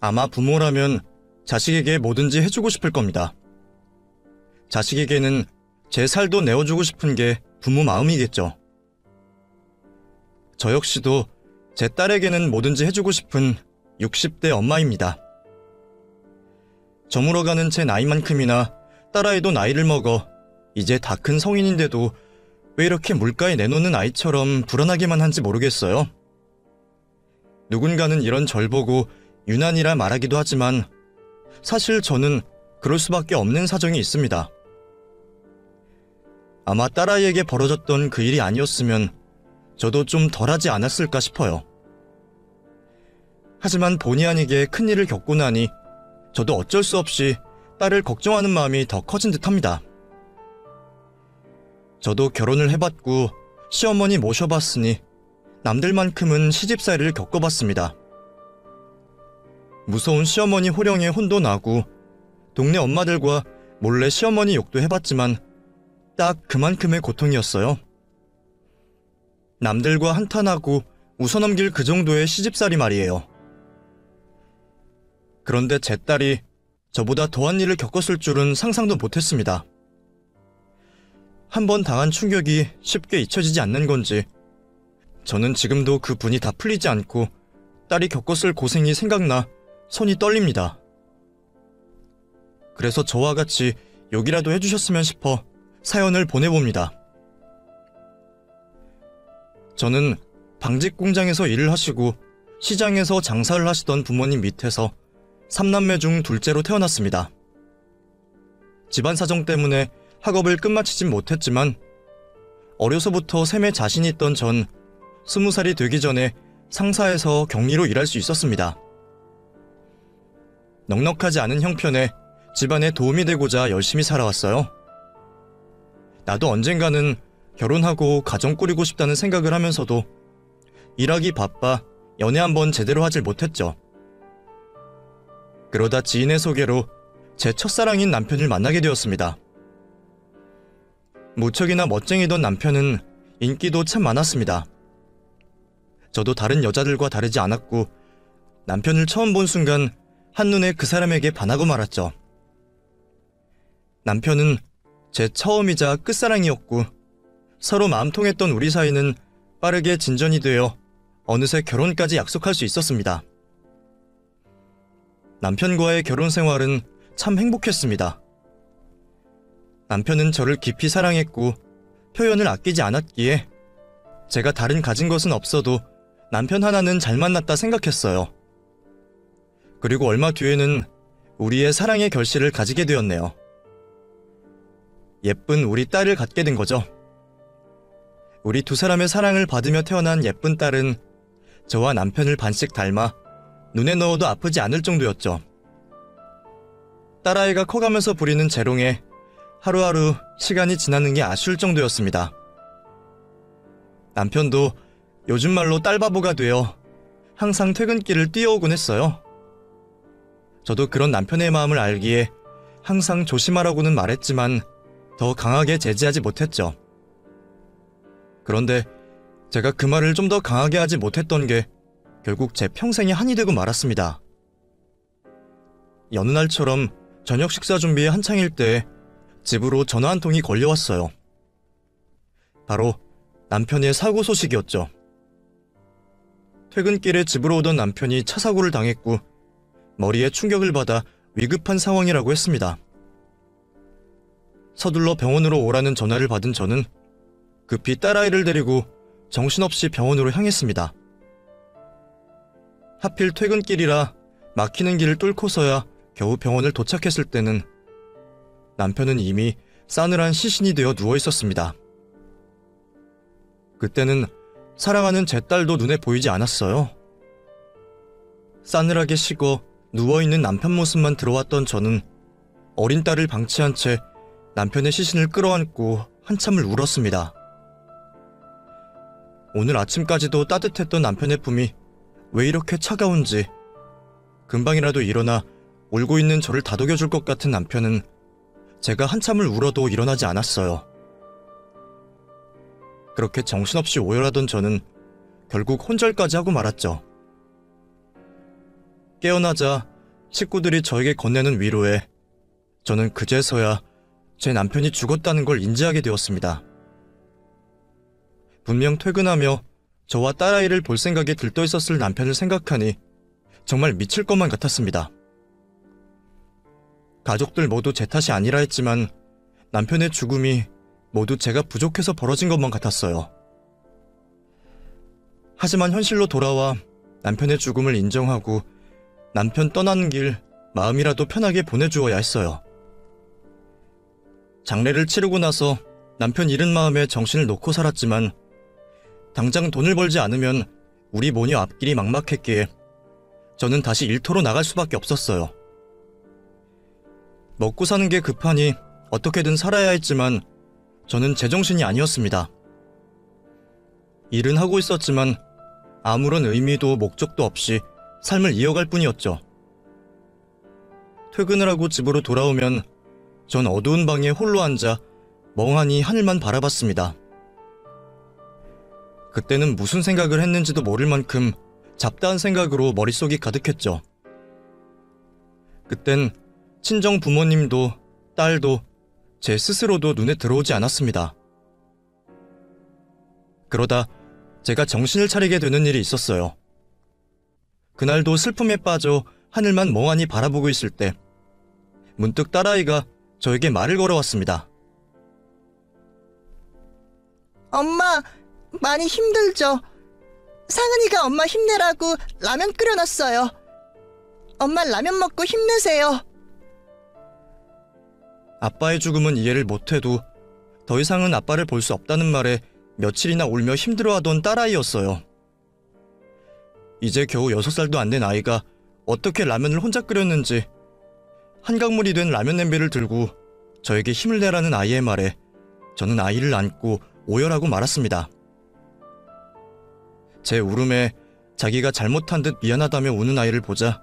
아마 부모라면 자식에게 뭐든지 해주고 싶을 겁니다. 자식에게는 제 살도 내어주고 싶은 게 부모 마음이겠죠. 저 역시도 제 딸에게는 뭐든지 해주고 싶은 60대 엄마입니다. 저물어가는 제 나이만큼이나 딸아이도 나이를 먹어 이제 다 큰 성인인데도 왜 이렇게 물가에 내놓는 아이처럼 불안하게만 한지 모르겠어요. 누군가는 이런 절 보고 유난이라 말하기도 하지만 사실 저는 그럴 수밖에 없는 사정이 있습니다. 아마 딸아이에게 벌어졌던 그 일이 아니었으면 저도 좀 덜하지 않았을까 싶어요. 하지만 본의 아니게 큰일을 겪고 나니 저도 어쩔 수 없이 딸을 걱정하는 마음이 더 커진 듯합니다. 저도 결혼을 해봤고 시어머니 모셔봤으니 남들만큼은 시집살이를 겪어봤습니다. 무서운 시어머니 호령에 혼도 나고 동네 엄마들과 몰래 시어머니 욕도 해봤지만 딱 그만큼의 고통이었어요. 남들과 한탄하고 웃어넘길 그 정도의 시집살이 말이에요. 그런데 제 딸이 저보다 더한 일을 겪었을 줄은 상상도 못했습니다. 한번 당한 충격이 쉽게 잊혀지지 않는 건지 저는 지금도 그 분이 다 풀리지 않고 딸이 겪었을 고생이 생각나 손이 떨립니다. 그래서 저와 같이 욕이라도 해주셨으면 싶어 사연을 보내봅니다. 저는 방직 공장에서 일을 하시고 시장에서 장사를 하시던 부모님 밑에서 3남매 중 둘째로 태어났습니다. 집안 사정 때문에 학업을 끝마치진 못했지만 어려서부터 셈에 자신이 있던 전 20살이 되기 전에 상사에서 격리로 일할 수 있었습니다. 넉넉하지 않은 형편에 집안에 도움이 되고자 열심히 살아왔어요. 나도 언젠가는 결혼하고 가정 꾸리고 싶다는 생각을 하면서도 일하기 바빠 연애 한번 제대로 하질 못했죠. 그러다 지인의 소개로 제 첫사랑인 남편을 만나게 되었습니다. 무척이나 멋쟁이던 남편은 인기도 참 많았습니다. 저도 다른 여자들과 다르지 않았고 남편을 처음 본 순간 한눈에 그 사람에게 반하고 말았죠. 남편은 제 처음이자 끝사랑이었고 서로 마음 통했던 우리 사이는 빠르게 진전이 되어 어느새 결혼까지 약속할 수 있었습니다. 남편과의 결혼 생활은 참 행복했습니다. 남편은 저를 깊이 사랑했고 표현을 아끼지 않았기에 제가 다른 가진 것은 없어도 남편 하나는 잘 만났다 생각했어요. 그리고 얼마 뒤에는 우리의 사랑의 결실을 가지게 되었네요. 예쁜 우리 딸을 갖게 된 거죠. 우리 두 사람의 사랑을 받으며 태어난 예쁜 딸은 저와 남편을 반씩 닮아 눈에 넣어도 아프지 않을 정도였죠. 딸아이가 커가면서 부리는 재롱에 하루하루 시간이 지나는 게 아쉬울 정도였습니다. 남편도 요즘 말로 딸바보가 되어 항상 퇴근길을 뛰어오곤 했어요. 저도 그런 남편의 마음을 알기에 항상 조심하라고는 말했지만 더 강하게 제지하지 못했죠. 그런데 제가 그 말을 좀 더 강하게 하지 못했던 게 결국 제 평생의 한이 되고 말았습니다. 여느 날처럼 저녁 식사 준비에 한창일 때 집으로 전화 한 통이 걸려왔어요. 바로 남편의 사고 소식이었죠. 퇴근길에 집으로 오던 남편이 차 사고를 당했고 머리에 충격을 받아 위급한 상황이라고 했습니다. 서둘러 병원으로 오라는 전화를 받은 저는 급히 딸아이를 데리고 정신없이 병원으로 향했습니다. 하필 퇴근길이라 막히는 길을 뚫고서야 겨우 병원을 도착했을 때는 남편은 이미 싸늘한 시신이 되어 누워있었습니다. 그때는 사랑하는 제 딸도 눈에 보이지 않았어요. 싸늘하게 식어 누워있는 남편 모습만 들어왔던 저는 어린 딸을 방치한 채 남편의 시신을 끌어안고 한참을 울었습니다. 오늘 아침까지도 따뜻했던 남편의 품이 왜 이렇게 차가운지, 금방이라도 일어나 울고 있는 저를 다독여줄 것 같은 남편은 제가 한참을 울어도 일어나지 않았어요. 그렇게 정신없이 오열하던 저는 결국 혼절까지 하고 말았죠. 깨어나자 식구들이 저에게 건네는 위로에 저는 그제서야 제 남편이 죽었다는 걸 인지하게 되었습니다. 분명 퇴근하며 저와 딸아이를 볼 생각에 들떠 있었을 남편을 생각하니 정말 미칠 것만 같았습니다. 가족들 모두 제 탓이 아니라 했지만 남편의 죽음이 모두 제가 부족해서 벌어진 것만 같았어요. 하지만 현실로 돌아와 남편의 죽음을 인정하고 남편 떠나는 길 마음이라도 편하게 보내주어야 했어요. 장례를 치르고 나서 남편 잃은 마음에 정신을 놓고 살았지만 당장 돈을 벌지 않으면 우리 모녀 앞길이 막막했기에 저는 다시 일터로 나갈 수밖에 없었어요. 먹고 사는 게 급하니 어떻게든 살아야 했지만 저는 제정신이 아니었습니다. 일은 하고 있었지만 아무런 의미도 목적도 없이 삶을 이어갈 뿐이었죠. 퇴근을 하고 집으로 돌아오면 전 어두운 방에 홀로 앉아 멍하니 하늘만 바라봤습니다. 그때는 무슨 생각을 했는지도 모를 만큼 잡다한 생각으로 머릿속이 가득했죠. 그땐 친정 부모님도 딸도 제 스스로도 눈에 들어오지 않았습니다. 그러다 제가 정신을 차리게 되는 일이 있었어요. 그날도 슬픔에 빠져 하늘만 멍하니 바라보고 있을 때 문득 딸아이가 저에게 말을 걸어왔습니다. 엄마, 많이 힘들죠? 상은이가 엄마 힘내라고 라면 끓여놨어요. 엄마 라면 먹고 힘내세요. 아빠의 죽음은 이해를 못해도 더 이상은 아빠를 볼 수 없다는 말에 며칠이나 울며 힘들어하던 딸아이였어요. 이제 겨우 6살도 안 된 아이가 어떻게 라면을 혼자 끓였는지 한강물이 된 라면 냄비를 들고 저에게 힘을 내라는 아이의 말에 저는 아이를 안고 오열하고 말았습니다. 제 울음에 자기가 잘못한 듯 미안하다며 우는 아이를 보자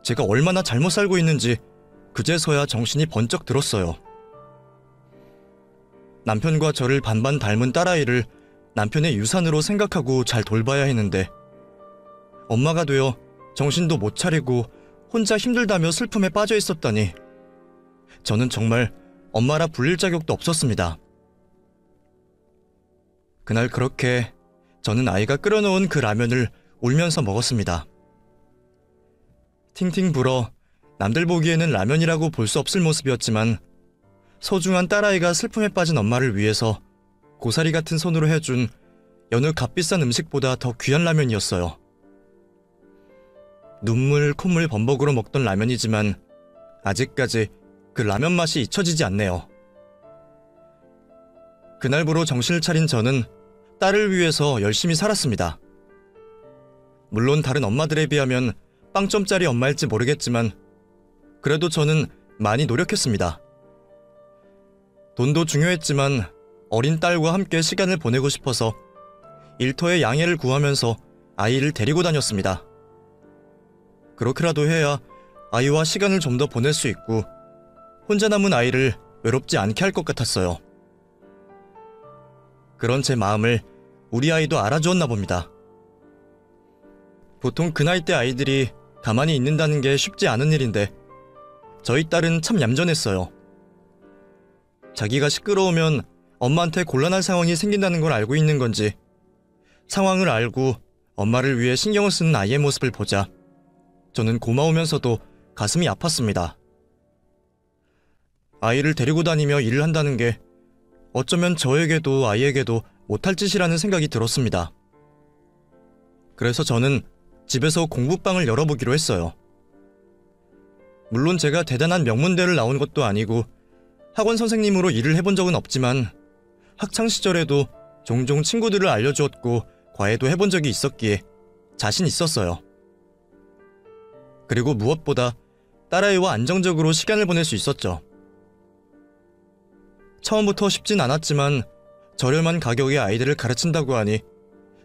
제가 얼마나 잘못 살고 있는지 그제서야 정신이 번쩍 들었어요. 남편과 저를 반반 닮은 딸아이를 남편의 유산으로 생각하고 잘 돌봐야 했는데 엄마가 되어 정신도 못 차리고 혼자 힘들다며 슬픔에 빠져 있었다니 저는 정말 엄마라 불릴 자격도 없었습니다. 그날 그렇게 저는 아이가 끓여놓은 그 라면을 울면서 먹었습니다. 팅팅 불어 남들 보기에는 라면이라고 볼 수 없을 모습이었지만 소중한 딸아이가 슬픔에 빠진 엄마를 위해서 고사리 같은 손으로 해준 여느 값비싼 음식보다 더 귀한 라면이었어요. 눈물, 콧물 범벅으로 먹던 라면이지만 아직까지 그 라면 맛이 잊혀지지 않네요. 그날부로 정신을 차린 저는 딸을 위해서 열심히 살았습니다. 물론 다른 엄마들에 비하면 빵점짜리 엄마일지 모르겠지만 그래도 저는 많이 노력했습니다. 돈도 중요했지만 어린 딸과 함께 시간을 보내고 싶어서 일터에 양해를 구하면서 아이를 데리고 다녔습니다. 그렇게라도 해야 아이와 시간을 좀 더 보낼 수 있고 혼자 남은 아이를 외롭지 않게 할 것 같았어요. 그런 제 마음을 우리 아이도 알아주었나 봅니다. 보통 그 나이 때 아이들이 가만히 있는다는 게 쉽지 않은 일인데 저희 딸은 참 얌전했어요. 자기가 시끄러우면 엄마한테 곤란한 상황이 생긴다는 걸 알고 있는 건지 상황을 알고 엄마를 위해 신경을 쓰는 아이의 모습을 보자 저는 고마우면서도 가슴이 아팠습니다. 아이를 데리고 다니며 일을 한다는 게 어쩌면 저에게도 아이에게도 못할 짓이라는 생각이 들었습니다. 그래서 저는 집에서 공부방을 열어보기로 했어요. 물론 제가 대단한 명문대를 나온 것도 아니고 학원 선생님으로 일을 해본 적은 없지만 학창시절에도 종종 친구들을 알려주었고 과외도 해본 적이 있었기에 자신 있었어요. 그리고 무엇보다 딸아이와 안정적으로 시간을 보낼 수 있었죠. 처음부터 쉽진 않았지만 저렴한 가격의 아이들을 가르친다고 하니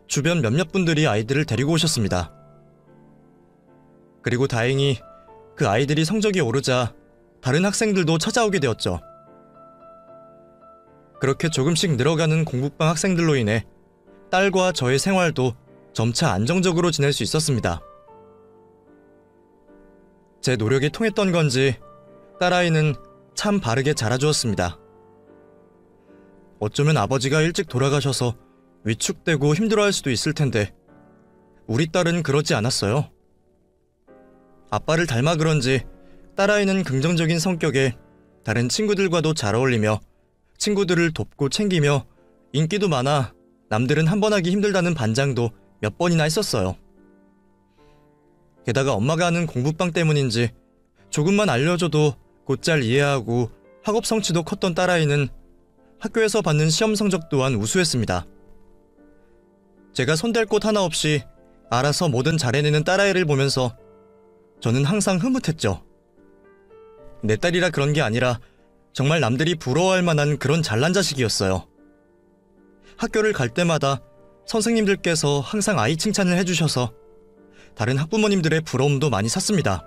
주변 몇몇 분들이 아이들을 데리고 오셨습니다. 그리고 다행히 그 아이들이 성적이 오르자 다른 학생들도 찾아오게 되었죠. 그렇게 조금씩 늘어가는 공부방 학생들로 인해 딸과 저의 생활도 점차 안정적으로 지낼 수 있었습니다. 제 노력이 통했던 건지 딸아이는 참 바르게 자라주었습니다. 어쩌면 아버지가 일찍 돌아가셔서 위축되고 힘들어할 수도 있을 텐데 우리 딸은 그러지 않았어요. 아빠를 닮아 그런지 딸아이는 긍정적인 성격에 다른 친구들과도 잘 어울리며 친구들을 돕고 챙기며 인기도 많아 남들은 한 번 하기 힘들다는 반장도 몇 번이나 했었어요. 게다가 엄마가 하는 공부방 때문인지 조금만 알려줘도 곧잘 이해하고 학업 성취도 컸던 딸아이는 학교에서 받는 시험 성적 또한 우수했습니다. 제가 손댈 곳 하나 없이 알아서 뭐든 잘해내는 딸아이를 보면서 저는 항상 흐뭇했죠. 내 딸이라 그런 게 아니라 정말 남들이 부러워할 만한 그런 잘난 자식이었어요. 학교를 갈 때마다 선생님들께서 항상 아이 칭찬을 해주셔서 다른 학부모님들의 부러움도 많이 샀습니다.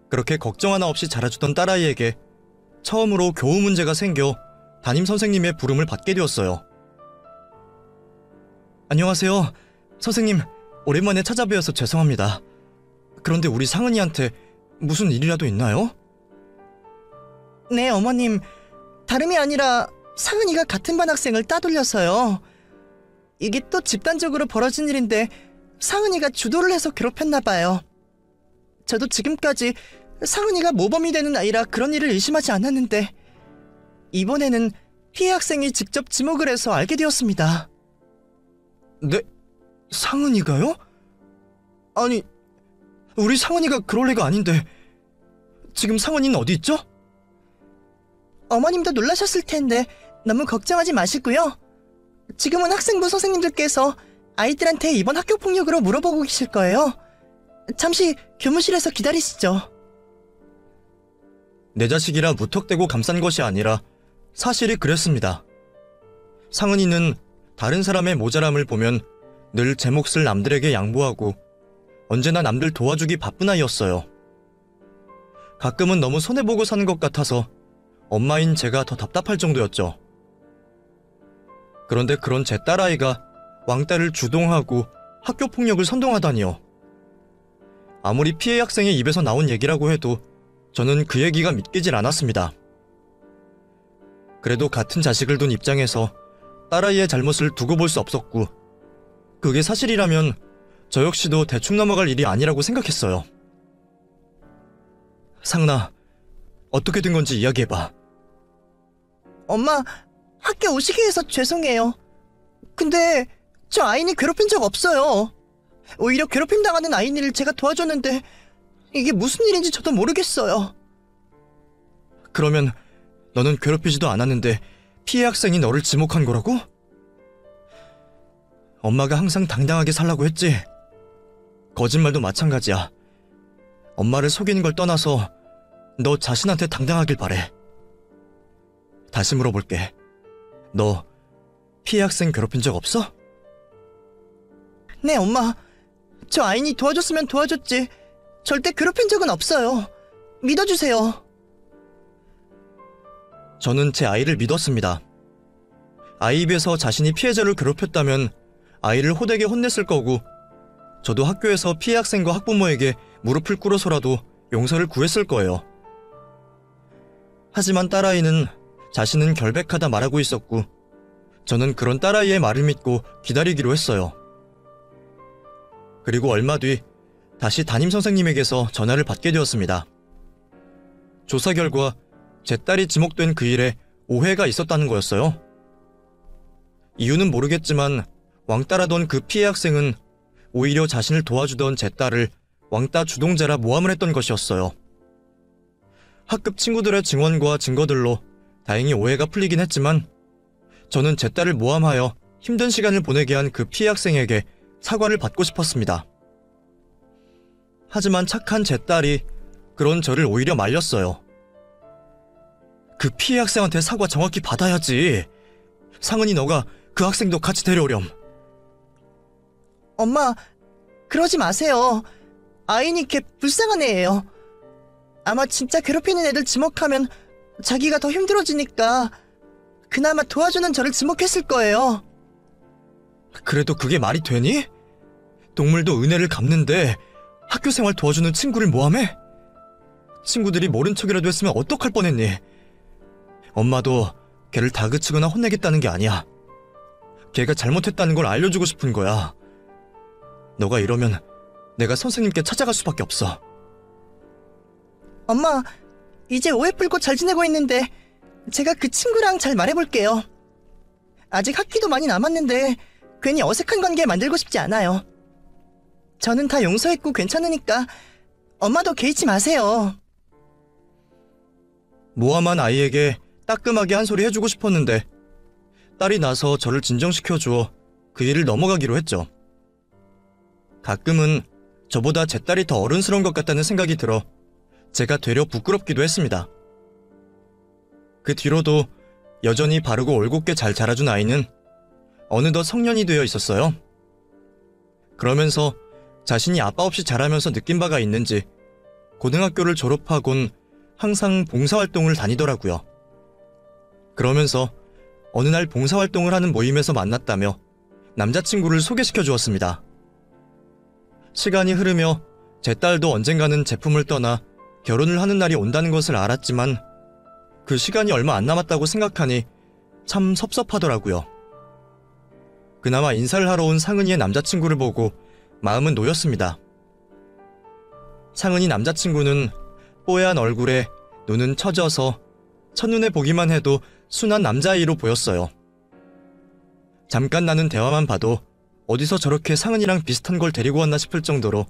그렇게 걱정 하나 없이 자라주던 딸아이에게 처음으로 교우 문제가 생겨 담임 선생님의 부름을 받게 되었어요. 안녕하세요. 선생님, 오랜만에 찾아뵈어서 죄송합니다. 그런데 우리 상은이한테 무슨 일이라도 있나요? 네, 어머님. 다름이 아니라 상은이가 같은 반 학생을 따돌려서요. 이게 또 집단적으로 벌어진 일인데 상은이가 주도를 해서 괴롭혔나 봐요. 저도 지금까지 상은이가 모범이 되는 아이라 그런 일을 의심하지 않았는데 이번에는 피해 학생이 직접 지목을 해서 알게 되었습니다. 네? 상은이가요? 아니, 우리 상은이가 그럴 애가 아닌데 지금 상은이는 어디 있죠? 어머님도 놀라셨을 텐데 너무 걱정하지 마시고요. 지금은 학생부 선생님들께서 아이들한테 이번 학교 폭력으로 물어보고 계실 거예요. 잠시 교무실에서 기다리시죠. 내 자식이라 무턱대고 감싼 것이 아니라 사실이 그랬습니다. 상은이는 다른 사람의 모자람을 보면 늘 제 몫을 남들에게 양보하고 언제나 남들 도와주기 바쁜 아이였어요. 가끔은 너무 손해보고 사는 것 같아서 엄마인 제가 더 답답할 정도였죠. 그런데 그런 제 딸아이가 왕따를 주동하고 학교 폭력을 선동하다니요. 아무리 피해 학생의 입에서 나온 얘기라고 해도 저는 그 얘기가 믿기질 않았습니다. 그래도 같은 자식을 둔 입장에서 딸아이의 잘못을 두고 볼 수 없었고 그게 사실이라면 저 역시도 대충 넘어갈 일이 아니라고 생각했어요. 상은아, 어떻게 된 건지 이야기해봐. 엄마, 학교 오시게 해서 죄송해요. 근데 저 아이는 괴롭힌 적 없어요. 오히려 괴롭힘 당하는 아이를 제가 도와줬는데 이게 무슨 일인지 저도 모르겠어요. 그러면 너는 괴롭히지도 않았는데 피해 학생이 너를 지목한 거라고? 엄마가 항상 당당하게 살라고 했지. 거짓말도 마찬가지야. 엄마를 속이는 걸 떠나서 너 자신한테 당당하길 바래. 다시 물어볼게. 너 피해 학생 괴롭힌 적 없어? 네, 엄마. 저 아이니 도와줬으면 도와줬지. 절대 괴롭힌 적은 없어요. 믿어주세요. 저는 제 아이를 믿었습니다. 아이 입에서 자신이 피해자를 괴롭혔다면 아이를 호되게 혼냈을 거고 저도 학교에서 피해 학생과 학부모에게 무릎을 꿇어서라도 용서를 구했을 거예요. 하지만 딸아이는 자신은 결백하다 말하고 있었고 저는 그런 딸아이의 말을 믿고 기다리기로 했어요. 그리고 얼마 뒤 다시 담임 선생님에게서 전화를 받게 되었습니다. 조사 결과 제 딸이 지목된 그 일에 오해가 있었다는 거였어요. 이유는 모르겠지만 왕따라던 그 피해 학생은 오히려 자신을 도와주던 제 딸을 왕따 주동자라 모함을 했던 것이었어요. 학급 친구들의 증언과 증거들로 다행히 오해가 풀리긴 했지만 저는 제 딸을 모함하여 힘든 시간을 보내게 한 그 피해 학생에게 사과를 받고 싶었습니다. 하지만 착한 제 딸이 그런 저를 오히려 말렸어요. 그 피해 학생한테 사과 정확히 받아야지. 상은이 너가 그 학생도 같이 데려오렴. 엄마, 그러지 마세요. 아이니 걔 불쌍한 애예요. 아마 진짜 괴롭히는 애들 지목하면 자기가 더 힘들어지니까 그나마 도와주는 저를 지목했을 거예요. 그래도 그게 말이 되니? 동물도 은혜를 갚는데 학교 생활 도와주는 친구를 모함해? 친구들이 모른 척이라도 했으면 어떡할 뻔했니? 엄마도 걔를 다그치거나 혼내겠다는 게 아니야. 걔가 잘못했다는 걸 알려주고 싶은 거야. 너가 이러면 내가 선생님께 찾아갈 수밖에 없어. 엄마, 이제 오해 풀고 잘 지내고 있는데 제가 그 친구랑 잘 말해볼게요. 아직 학기도 많이 남았는데 괜히 어색한 관계 만들고 싶지 않아요. 저는 다 용서했고 괜찮으니까 엄마도 개의치 마세요. 모함한 아이에게 따끔하게 한 소리 해주고 싶었는데 딸이 나서 저를 진정시켜주어 그 일을 넘어가기로 했죠. 가끔은 저보다 제 딸이 더 어른스러운 것 같다는 생각이 들어 제가 되려 부끄럽기도 했습니다. 그 뒤로도 여전히 바르고 올곧게 잘 자라준 아이는 어느덧 성년이 되어 있었어요. 그러면서 자신이 아빠 없이 자라면서 느낀 바가 있는지 고등학교를 졸업하곤 항상 봉사활동을 다니더라고요. 그러면서 어느 날 봉사활동을 하는 모임에서 만났다며 남자친구를 소개시켜 주었습니다. 시간이 흐르며 제 딸도 언젠가는 제품을 떠나 결혼을 하는 날이 온다는 것을 알았지만 그 시간이 얼마 안 남았다고 생각하니 참 섭섭하더라고요. 그나마 인사를 하러 온 상은이의 남자친구를 보고 마음은 놓였습니다. 상은이 남자친구는 뽀얀 얼굴에 눈은 처져서 첫눈에 보기만 해도 순한 남자아이로 보였어요. 잠깐 나눈 대화만 봐도 어디서 저렇게 상은이랑 비슷한 걸 데리고 왔나 싶을 정도로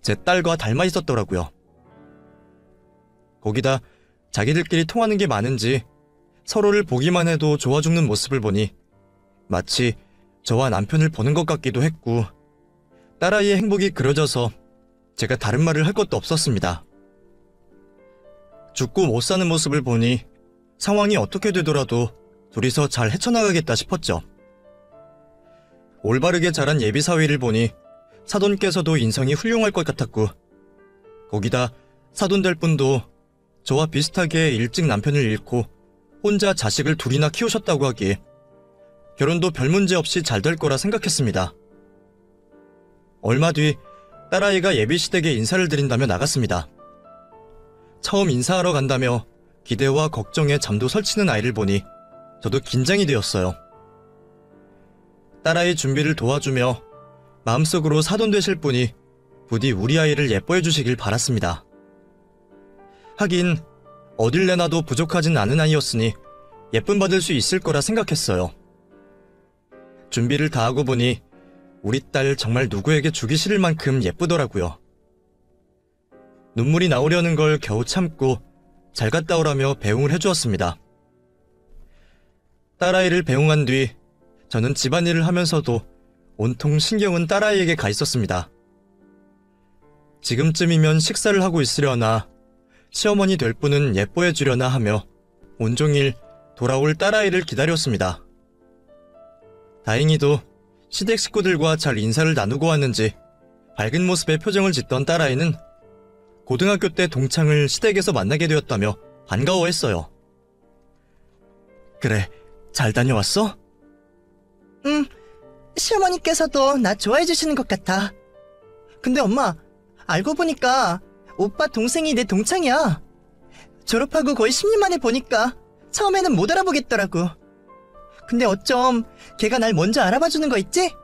제 딸과 닮아 있었더라고요. 거기다 자기들끼리 통하는 게 많은지 서로를 보기만 해도 좋아 죽는 모습을 보니 마치 저와 남편을 보는 것 같기도 했고 딸아이의 행복이 그려져서 제가 다른 말을 할 것도 없었습니다. 죽고 못 사는 모습을 보니 상황이 어떻게 되더라도 둘이서 잘 헤쳐나가겠다 싶었죠. 올바르게 자란 예비사위를 보니 사돈께서도 인성이 훌륭할 것 같았고 거기다 사돈될 분도 저와 비슷하게 일찍 남편을 잃고 혼자 자식을 둘이나 키우셨다고 하기에 결혼도 별 문제 없이 잘 될 거라 생각했습니다. 얼마 뒤 딸아이가 예비시댁에 인사를 드린다며 나갔습니다. 처음 인사하러 간다며 기대와 걱정에 잠도 설치는 아이를 보니 저도 긴장이 되었어요. 딸아이 준비를 도와주며 마음속으로 사돈 되실 분이 부디 우리 아이를 예뻐해 주시길 바랐습니다. 하긴 어딜 내놔도 부족하진 않은 아이였으니 예쁨 받을 수 있을 거라 생각했어요. 준비를 다 하고 보니 우리 딸 정말 누구에게 주기 싫을 만큼 예쁘더라고요. 눈물이 나오려는 걸 겨우 참고 잘 갔다 오라며 배웅을 해주었습니다. 딸아이를 배웅한 뒤 저는 집안일을 하면서도 온통 신경은 딸아이에게 가 있었습니다. 지금쯤이면 식사를 하고 있으려나 시어머니 될 분은 예뻐해 주려나 하며 온종일 돌아올 딸아이를 기다렸습니다. 다행히도 시댁 식구들과 잘 인사를 나누고 왔는지 밝은 모습의 표정을 짓던 딸아이는 고등학교 때 동창을 시댁에서 만나게 되었다며 반가워했어요. 그래, 잘 다녀왔어? 시어머니께서도 나 좋아해 주시는 것 같아. 근데 엄마, 알고 보니까 오빠 동생이 내 동창이야. 졸업하고 거의 10년 만에 보니까 처음에는 못 알아보겠더라고. 근데 어쩜 걔가 날 먼저 알아봐주는 거 있지?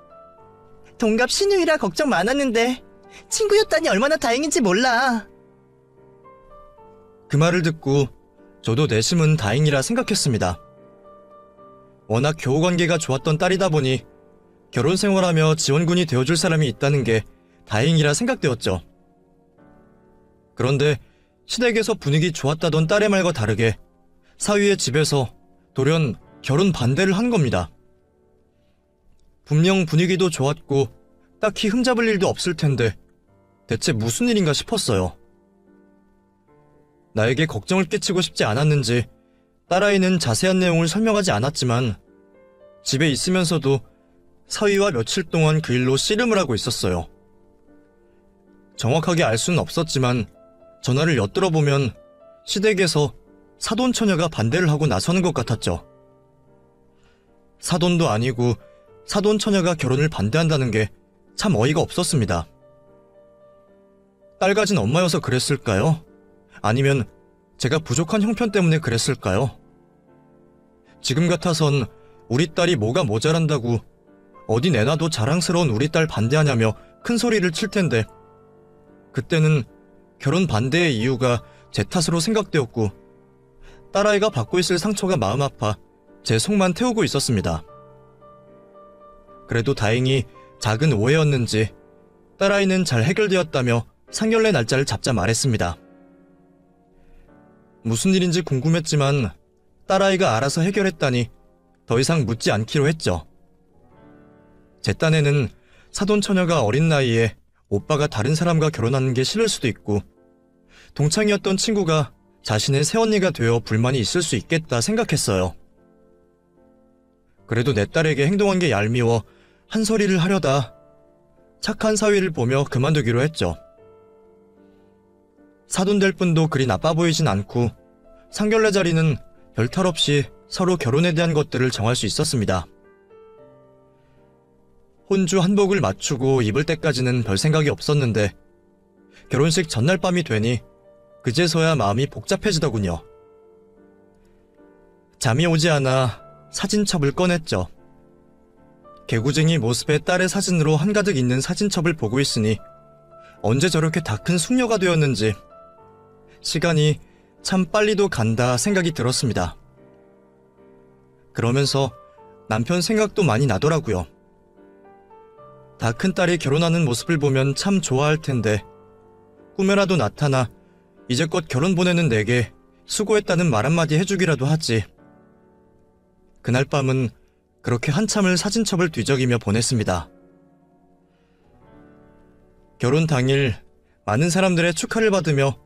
동갑 신우이라 걱정 많았는데 친구였다니 얼마나 다행인지 몰라. 그 말을 듣고 저도 내심은 다행이라 생각했습니다. 워낙 교우관계가 좋았던 딸이다 보니 결혼 생활하며 지원군이 되어줄 사람이 있다는 게 다행이라 생각되었죠. 그런데 시댁에서 분위기 좋았다던 딸의 말과 다르게 사위의 집에서 돌연 결혼 반대를 한 겁니다. 분명 분위기도 좋았고 딱히 흠잡을 일도 없을 텐데 대체 무슨 일인가 싶었어요. 나에게 걱정을 끼치고 싶지 않았는지 딸아이는 자세한 내용을 설명하지 않았지만 집에 있으면서도 사위와 며칠 동안 그 일로 씨름을 하고 있었어요. 정확하게 알 수는 없었지만 전화를 엿들어보면 시댁에서 사돈 처녀가 반대를 하고 나서는 것 같았죠. 사돈도 아니고 사돈 처녀가 결혼을 반대한다는 게 참 어이가 없었습니다. 딸 가진 엄마여서 그랬을까요? 아니면 제가 부족한 형편 때문에 그랬을까요? 지금 같아선 우리 딸이 뭐가 모자란다고 어디 내놔도 자랑스러운 우리 딸 반대하냐며 큰 소리를 칠 텐데, 그때는 결혼 반대의 이유가 제 탓으로 생각되었고 딸아이가 받고 있을 상처가 마음 아파 제 속만 태우고 있었습니다. 그래도 다행히 작은 오해였는지 딸아이는 잘 해결되었다며 상견례 날짜를 잡자 말했습니다. 무슨 일인지 궁금했지만 딸아이가 알아서 해결했다니 더 이상 묻지 않기로 했죠. 제 딴에는 사돈 처녀가 어린 나이에 오빠가 다른 사람과 결혼하는 게 싫을 수도 있고, 동창이었던 친구가 자신의 새언니가 되어 불만이 있을 수 있겠다 생각했어요. 그래도 내 딸에게 행동한 게 얄미워 한 소리를 하려다 착한 사위를 보며 그만두기로 했죠. 사돈 될 분도 그리 나빠 보이진 않고 상견례 자리는 별탈 없이 서로 결혼에 대한 것들을 정할 수 있었습니다. 혼주 한복을 맞추고 입을 때까지는 별 생각이 없었는데 결혼식 전날 밤이 되니 그제서야 마음이 복잡해지더군요. 잠이 오지 않아 사진첩을 꺼냈죠. 개구쟁이 모습의 딸의 사진으로 한가득 있는 사진첩을 보고 있으니 언제 저렇게 다 큰 숙녀가 되었는지 시간이 참 빨리도 간다 생각이 들었습니다. 그러면서 남편 생각도 많이 나더라고요. 다 큰 딸이 결혼하는 모습을 보면 참 좋아할 텐데 꿈에라도 나타나 이제껏 결혼 보내는 내게 수고했다는 말 한마디 해주기라도 하지. 그날 밤은 그렇게 한참을 사진첩을 뒤적이며 보냈습니다. 결혼 당일 많은 사람들의 축하를 받으며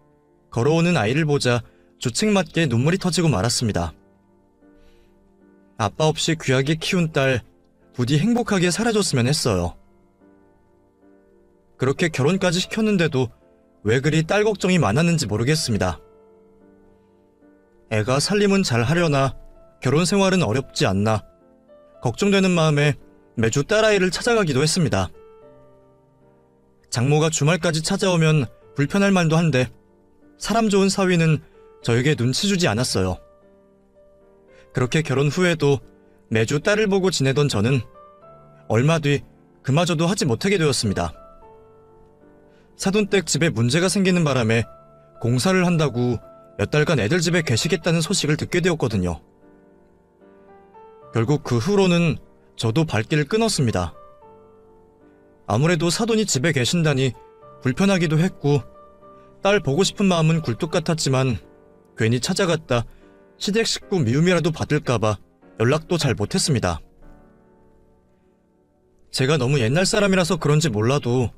걸어오는 아이를 보자 조책맞게 눈물이 터지고 말았습니다. 아빠 없이 귀하게 키운 딸 부디 행복하게 살아줬으면 했어요. 그렇게 결혼까지 시켰는데도 왜 그리 딸 걱정이 많았는지 모르겠습니다. 애가 살림은 잘 하려나 결혼 생활은 어렵지 않나 걱정되는 마음에 매주 딸아이를 찾아가기도 했습니다. 장모가 주말까지 찾아오면 불편할 만도 한데 사람 좋은 사위는 저에게 눈치 주지 않았어요. 그렇게 결혼 후에도 매주 딸을 보고 지내던 저는 얼마 뒤 그마저도 하지 못하게 되었습니다. 사돈댁 집에 문제가 생기는 바람에 공사를 한다고 몇 달간 애들 집에 계시겠다는 소식을 듣게 되었거든요. 결국 그 후로는 저도 발길을 끊었습니다. 아무래도 사돈이 집에 계신다니 불편하기도 했고 딸 보고 싶은 마음은 굴뚝 같았지만 괜히 찾아갔다 시댁 식구 미움이라도 받을까봐 연락도 잘 못했습니다. 제가 너무 옛날 사람이라서 그런지 몰라도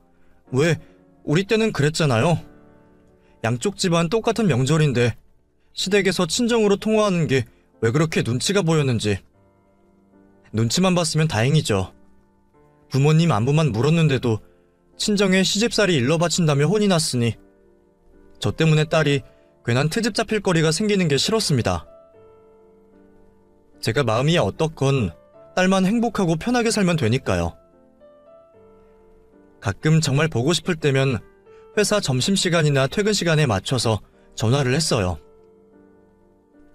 왜 우리 때는 그랬잖아요. 양쪽 집안 똑같은 명절인데 시댁에서 친정으로 통화하는 게 왜 그렇게 눈치가 보였는지. 눈치만 봤으면 다행이죠. 부모님 안부만 물었는데도 친정에 시집살이 일러 바친다며 혼이 났으니 저 때문에 딸이 괜한 트집 잡힐 거리가 생기는 게 싫었습니다. 제가 마음이 어떻건 딸만 행복하고 편하게 살면 되니까요. 가끔 정말 보고 싶을 때면 회사 점심시간이나 퇴근 시간에 맞춰서 전화를 했어요.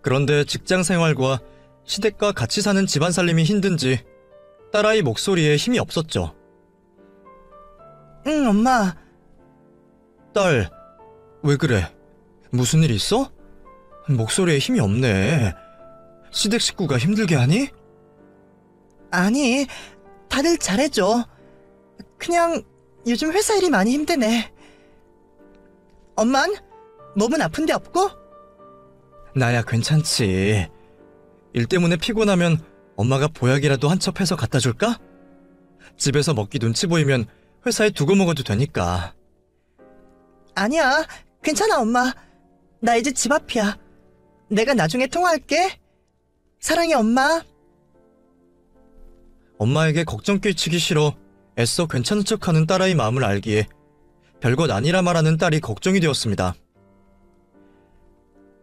그런데 직장 생활과 시댁과 같이 사는 집안 살림이 힘든지 딸아이 목소리에 힘이 없었죠. 응, 엄마. 딸, 왜 그래? 무슨 일 있어? 목소리에 힘이 없네. 시댁 식구가 힘들게 하니? 아니, 다들 잘해줘. 그냥 요즘 회사 일이 많이 힘드네. 엄만? 몸은 아픈 데 없고? 나야 괜찮지. 일 때문에 피곤하면 엄마가 보약이라도 한 첩 해서 갖다 줄까? 집에서 먹기 눈치 보이면 회사에 두고 먹어도 되니까. 아니야, 괜찮아, 엄마. 나 이제 집 앞이야. 내가 나중에 통화할게. 사랑해, 엄마. 엄마에게 걱정 끼치기 싫어 애써 괜찮은 척하는 딸아이 마음을 알기에 별것 아니라 말하는 딸이 걱정이 되었습니다.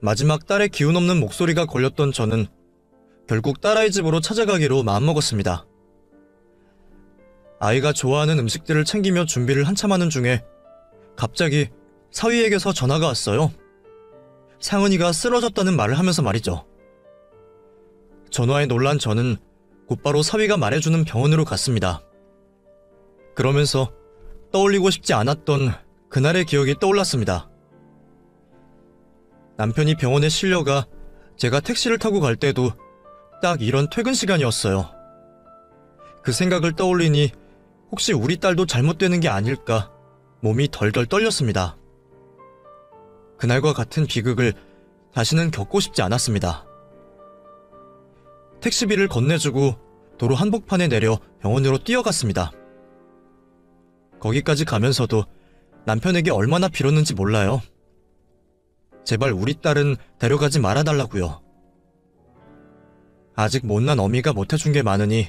마지막 딸의 기운 없는 목소리가 걸렸던 저는 결국 딸아이 집으로 찾아가기로 마음먹었습니다. 아이가 좋아하는 음식들을 챙기며 준비를 한참 하는 중에 갑자기 사위에게서 전화가 왔어요. 상은이가 쓰러졌다는 말을 하면서 말이죠. 전화에 놀란 저는 곧바로 사위가 말해주는 병원으로 갔습니다. 그러면서 떠올리고 싶지 않았던 그날의 기억이 떠올랐습니다. 남편이 병원에 실려가 제가 택시를 타고 갈 때도 딱 이런 퇴근 시간이었어요. 그 생각을 떠올리니 혹시 우리 딸도 잘못되는 게 아닐까 몸이 덜덜 떨렸습니다. 그날과 같은 비극을 다시는 겪고 싶지 않았습니다. 택시비를 건네주고 도로 한복판에 내려 병원으로 뛰어갔습니다. 거기까지 가면서도 남편에게 얼마나 빌었는지 몰라요. 제발 우리 딸은 데려가지 말아달라고요. 아직 못난 어미가 못해준 게 많으니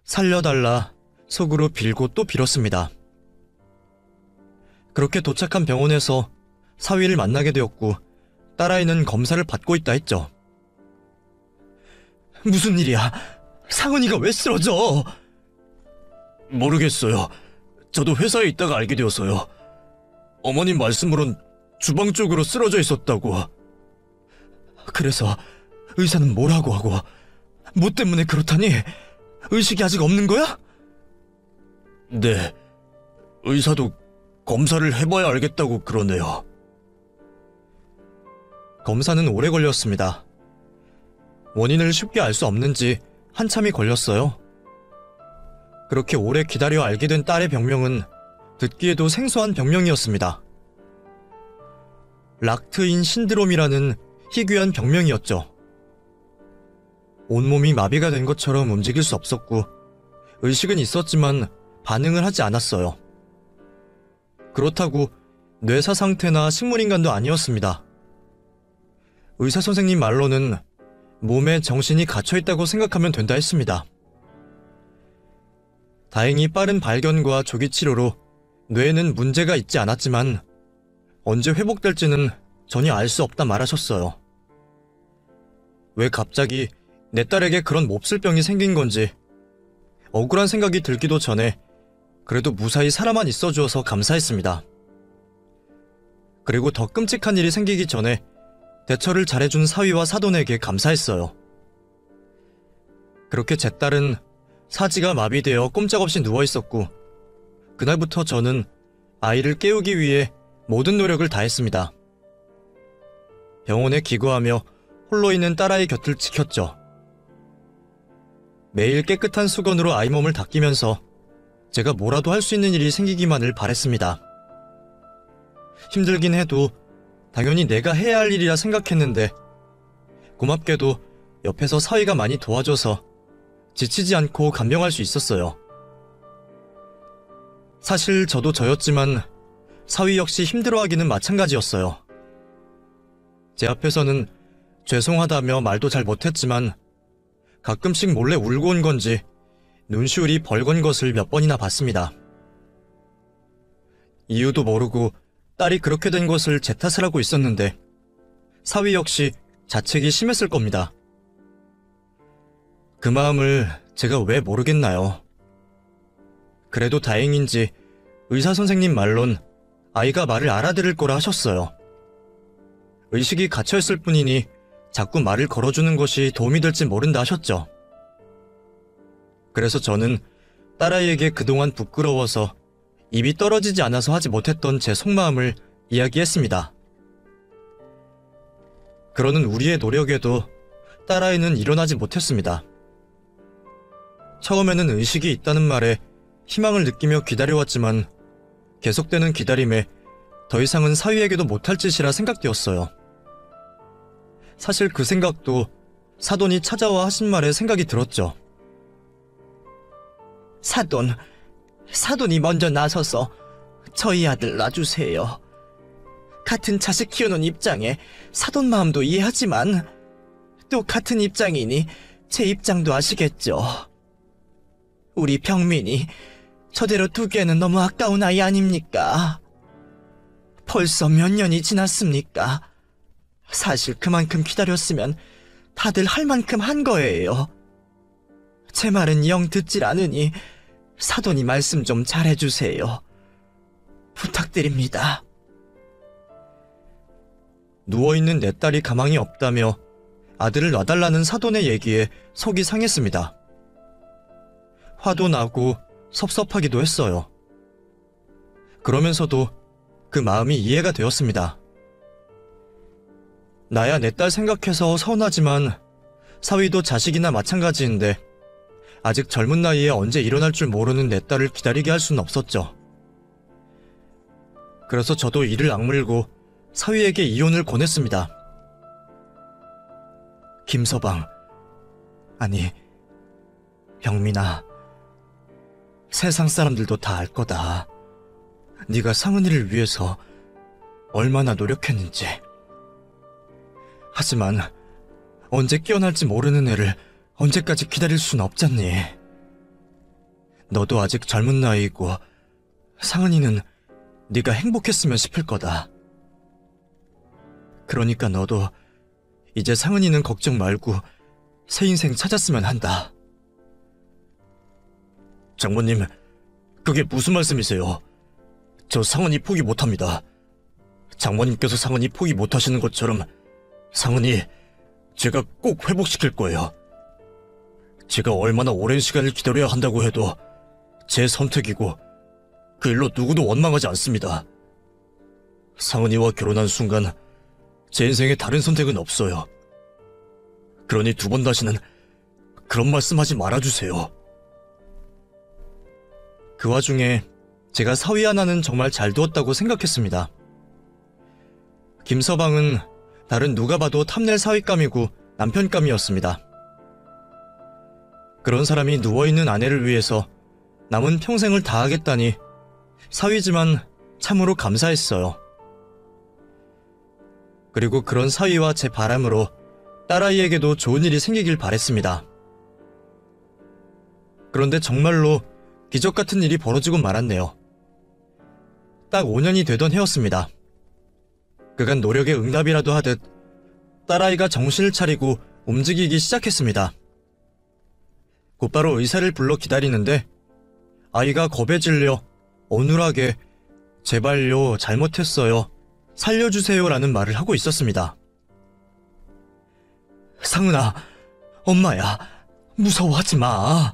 살려달라 속으로 빌고 또 빌었습니다. 그렇게 도착한 병원에서 사위를 만나게 되었고 딸아이는 검사를 받고 있다 했죠. 무슨 일이야? 상은이가 왜 쓰러져? 모르겠어요. 저도 회사에 있다가 알게 되어서요. 어머님 말씀으론 주방 쪽으로 쓰러져 있었다고. 그래서 의사는 뭐라고 하고 뭐 때문에 그렇다니? 의식이 아직 없는 거야? 네. 의사도 검사를 해봐야 알겠다고 그러네요. 검사는 오래 걸렸습니다. 원인을 쉽게 알 수 없는지 한참이 걸렸어요. 그렇게 오래 기다려 알게 된 딸의 병명은 듣기에도 생소한 병명이었습니다. 락트인 신드롬이라는 희귀한 병명이었죠. 온몸이 마비가 된 것처럼 움직일 수 없었고 의식은 있었지만 반응을 하지 않았어요. 그렇다고 뇌사 상태나 식물인간도 아니었습니다. 의사 선생님 말로는 몸에 정신이 갇혀있다고 생각하면 된다 했습니다. 다행히 빠른 발견과 조기 치료로 뇌에는 문제가 있지 않았지만 언제 회복될지는 전혀 알 수 없다 말하셨어요. 왜 갑자기 내 딸에게 그런 몹쓸 병이 생긴 건지 억울한 생각이 들기도 전에 그래도 무사히 살아만 있어주어서 감사했습니다. 그리고 더 끔찍한 일이 생기기 전에 대처를 잘해준 사위와 사돈에게 감사했어요. 그렇게 제 딸은 사지가 마비되어 꼼짝없이 누워있었고 그날부터 저는 아이를 깨우기 위해 모든 노력을 다했습니다. 병원에 기거하며 홀로 있는 딸아이 곁을 지켰죠. 매일 깨끗한 수건으로 아이 몸을 닦이면서 제가 뭐라도 할 수 있는 일이 생기기만을 바랬습니다. 힘들긴 해도 당연히 내가 해야 할 일이라 생각했는데 고맙게도 옆에서 사위가 많이 도와줘서 지치지 않고 간병할 수 있었어요. 사실 저도 저였지만 사위 역시 힘들어하기는 마찬가지였어요. 제 앞에서는 죄송하다며 말도 잘 못했지만 가끔씩 몰래 울고 온 건지 눈시울이 벌건 것을 몇 번이나 봤습니다. 이유도 모르고 딸이 그렇게 된 것을 제 탓을 하고 있었는데 사위 역시 자책이 심했을 겁니다. 그 마음을 제가 왜 모르겠나요? 그래도 다행인지 의사 선생님 말론 아이가 말을 알아들을 거라 하셨어요. 의식이 갇혀있을 뿐이니 자꾸 말을 걸어주는 것이 도움이 될지 모른다 하셨죠. 그래서 저는 딸아이에게 그동안 부끄러워서 입이 떨어지지 않아서 하지 못했던 제 속마음을 이야기했습니다. 그러는 우리의 노력에도 딸아이는 일어나지 못했습니다. 처음에는 의식이 있다는 말에 희망을 느끼며 기다려왔지만 계속되는 기다림에 더 이상은 사위에게도 못할 짓이라 생각되었어요. 사실 그 생각도 사돈이 찾아와 하신 말에 생각이 들었죠. 사돈이 먼저 나서서 저희 아들 놔주세요. 같은 자식 키우는 입장에 사돈 마음도 이해하지만 또 같은 입장이니 제 입장도 아시겠죠. 우리 병민이 저대로 두기에는 너무 아까운 아이 아닙니까? 벌써 몇 년이 지났습니까? 사실 그만큼 기다렸으면 다들 할 만큼 한 거예요. 제 말은 영 듣질 않으니 사돈이 말씀 좀 잘해주세요. 부탁드립니다. 누워있는 내 딸이 가망이 없다며 아들을 놔달라는 사돈의 얘기에 속이 상했습니다. 화도 나고 섭섭하기도 했어요. 그러면서도 그 마음이 이해가 되었습니다. 나야 내 딸 생각해서 서운하지만 사위도 자식이나 마찬가지인데 아직 젊은 나이에 언제 일어날 줄 모르는 내 딸을 기다리게 할 수는 없었죠. 그래서 저도 이를 악물고 사위에게 이혼을 권했습니다. 김서방, 아니 영민아, 세상 사람들도 다 알 거다. 네가 상은이를 위해서 얼마나 노력했는지. 하지만 언제 깨어날지 모르는 애를 언제까지 기다릴 순 없잖니. 너도 아직 젊은 나이이고 상은이는 네가 행복했으면 싶을 거다. 그러니까 너도 이제 상은이는 걱정 말고 새 인생 찾았으면 한다. 장모님, 그게 무슨 말씀이세요? 저 상은이 포기 못합니다. 장모님께서 상은이 포기 못하시는 것처럼 상은이 제가 꼭 회복시킬 거예요. 제가 얼마나 오랜 시간을 기다려야 한다고 해도 제 선택이고 그 일로 누구도 원망하지 않습니다. 상은이와 결혼한 순간 제 인생에 다른 선택은 없어요. 그러니 두 번 다시는 그런 말씀하지 말아주세요. 그 와중에 제가 사위 하나는 정말 잘 두었다고 생각했습니다. 김서방은 다른 누가 봐도 탐낼 사위감이고 남편감이었습니다. 그런 사람이 누워있는 아내를 위해서 남은 평생을 다하겠다니 사위지만 참으로 감사했어요. 그리고 그런 사위와 제 바람으로 딸아이에게도 좋은 일이 생기길 바랬습니다. 그런데 정말로 기적 같은 일이 벌어지고 말았네요. 딱 5년이 되던 해였습니다. 그간 노력의 응답이라도 하듯 딸아이가 정신을 차리고 움직이기 시작했습니다. 곧바로 의사를 불러 기다리는데 아이가 겁에 질려 어눌하게 제발요, 잘못했어요, 살려주세요라는 말을 하고 있었습니다. 상은아, 엄마야, 무서워하지 마.